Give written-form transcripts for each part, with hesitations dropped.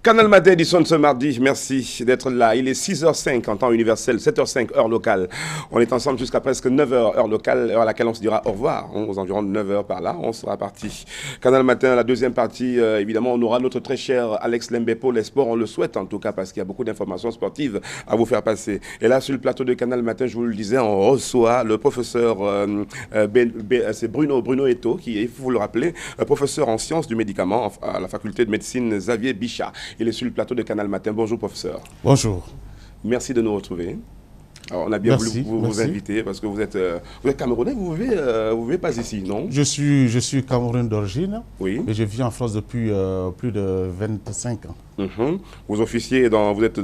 Canal Matin édition de ce mardi, merci d'être là. Il est 6h05 en temps universel, 7h05 heure locale. On est ensemble jusqu'à presque 9h heure locale, heure à laquelle on se dira au revoir. Aux environs de 9h par là, on sera parti. Canal Matin, la deuxième partie, évidemment, on aura notre très cher Alex Lembepo, les sports, on le souhaite en tout cas, parce qu'il y a beaucoup d'informations sportives à vous faire passer. Et là, sur le plateau de Canal Matin, je vous le disais, on reçoit le professeur c'est Bruno Eto, qui est, il faut vous le rappeler, professeur en sciences du médicament à la faculté de médecine Xavier Bichat. Il est sur le plateau de Canal Matin. Bonjour, professeur. Bonjour. Merci de nous retrouver. Alors, on a bien voulu vous inviter parce que vous êtes Camerounais, vous vivez pas ici, non? Je suis Camerounais d'origine, oui. Et je vis en France depuis plus de 25 ans. Vous officiez vous êtes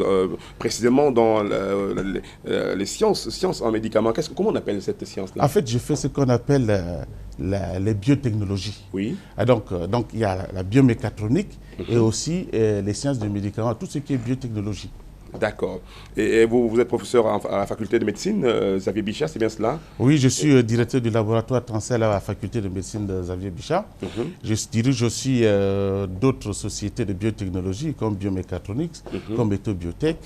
précisément dans les sciences en médicaments. Comment on appelle cette science-là? En fait, je fais ce qu'on appelle les biotechnologies. Oui. Et donc, il y a la biomécatronique et aussi les sciences du médicament, tout ce qui est biotechnologie. D'accord. Et vous êtes professeur à la faculté de médecine, Xavier Bichat, c'est bien cela? Oui, je suis directeur du laboratoire Transcell à la faculté de médecine de Xavier Bichat. Je dirige aussi d'autres sociétés de biotechnologie comme Biomécatronics, comme Etobiotech.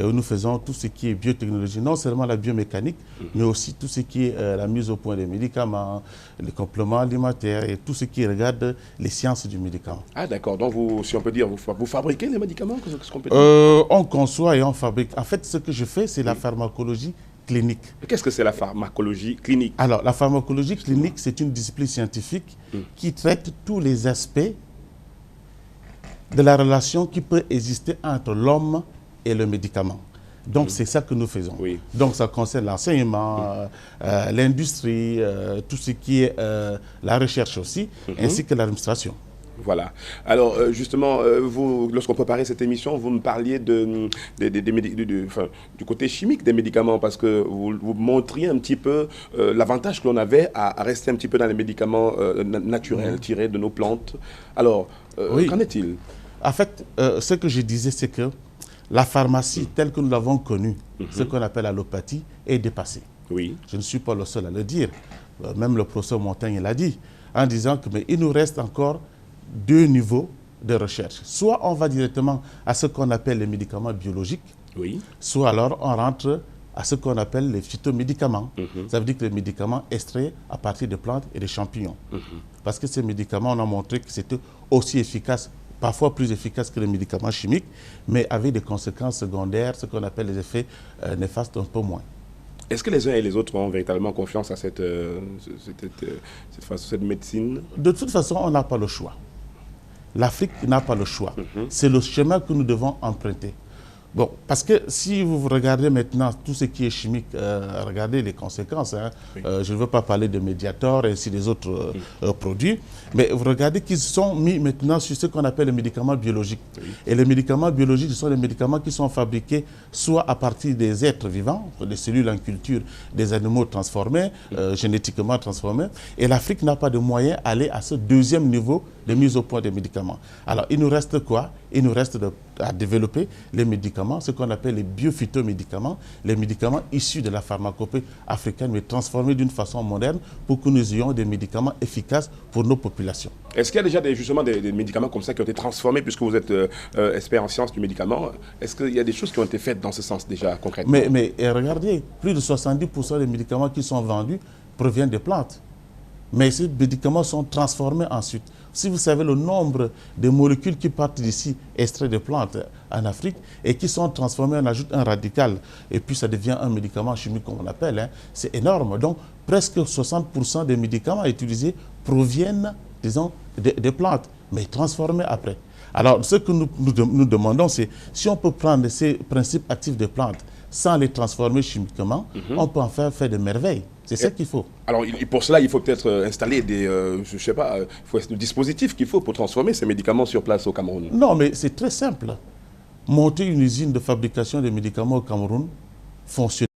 Nous faisons tout ce qui est biotechnologie, non seulement la biomécanique, mais aussi tout ce qui est la mise au point des médicaments, les compléments alimentaires et tout ce qui regarde les sciences du médicament. Ah d'accord, donc si on peut dire, vous fabriquez les médicaments? Qu'est-ce qu'on peut dire? On conçoit et on fabrique. En fait, ce que je fais, c'est la pharmacologie clinique. Qu'est-ce que c'est la pharmacologie clinique? Alors, la pharmacologie clinique, c'est une discipline scientifique qui traite tous les aspects de la relation qui peut exister entre l'homme et le médicament. Donc, c'est ça que nous faisons. Oui. Donc, ça concerne l'enseignement, l'industrie, tout ce qui est la recherche aussi, ainsi que l'administration. Voilà. Alors, justement, lorsqu'on préparait cette émission, vous me parliez du côté chimique des médicaments, parce que vous montriez un petit peu l'avantage que l'on avait à rester un petit peu dans les médicaments naturels, tirés de nos plantes. Alors, qu'en est-il? En fait, ce que je disais, c'est que la pharmacie, telle que nous l'avons connue, ce qu'on appelle allopathie, est dépassée. Oui. Je ne suis pas le seul à le dire. Même le professeur Montaigne l'a dit, en disant qu'il nous reste encore deux niveaux de recherche. Soit on va directement à ce qu'on appelle les médicaments biologiques, soit alors on rentre à ce qu'on appelle les phytomédicaments. Ça veut dire que les médicaments extraits à partir de plantes et de champignons. Parce que ces médicaments, on a montré que c'était aussi efficace, parfois plus efficace que les médicaments chimiques, mais avec des conséquences secondaires, ce qu'on appelle les effets néfastes un peu moins. Est-ce que les uns et les autres ont véritablement confiance à cette médecine? De toute façon, on n'a pas le choix. L'Afrique n'a pas le choix. C'est le chemin que nous devons emprunter. Bon, parce que si vous regardez maintenant tout ce qui est chimique, regardez les conséquences. Je ne veux pas parler de Mediator et ainsi des autres produits, mais vous regardez qu'ils sont mis maintenant sur ce qu'on appelle les médicaments biologiques. Et les médicaments biologiques, ce sont les médicaments qui sont fabriqués soit à partir des êtres vivants, des cellules en culture, des animaux transformés, génétiquement transformés. Et l'Afrique n'a pas de moyen d'aller à ce deuxième niveau de mise au point des médicaments. Alors, il nous reste quoi? Il nous reste à développer les médicaments, ce qu'on appelle les biophytomédicaments, les médicaments issus de la pharmacopée africaine, mais transformés d'une façon moderne pour que nous ayons des médicaments efficaces pour nos populations. Est-ce qu'il y a déjà justement des médicaments comme ça qui ont été transformés, puisque vous êtes expert en sciences du médicament? Est-ce qu'il y a des choses qui ont été faites dans ce sens déjà, concrètement? Mais regardez, plus de 70% des médicaments qui sont vendus proviennent des plantes. Mais ces médicaments sont transformés ensuite. Si vous savez le nombre de molécules qui partent d'ici, extraits de plantes en Afrique, et qui sont transformées, on ajoute un radical, et puis ça devient un médicament chimique, comme on appelle, c'est énorme. Donc, presque 60% des médicaments utilisés proviennent, disons, des plantes, mais transformés après. Alors, ce que nous demandons, c'est si on peut prendre ces principes actifs des plantes sans les transformer chimiquement, on peut en faire des merveilles. C'est ça qu'il faut. Alors, pour cela, il faut peut-être installer je sais pas, le dispositif qu'il faut pour transformer ces médicaments sur place au Cameroun. Non, mais c'est très simple. Monter une usine de fabrication de médicaments au Cameroun fonctionne.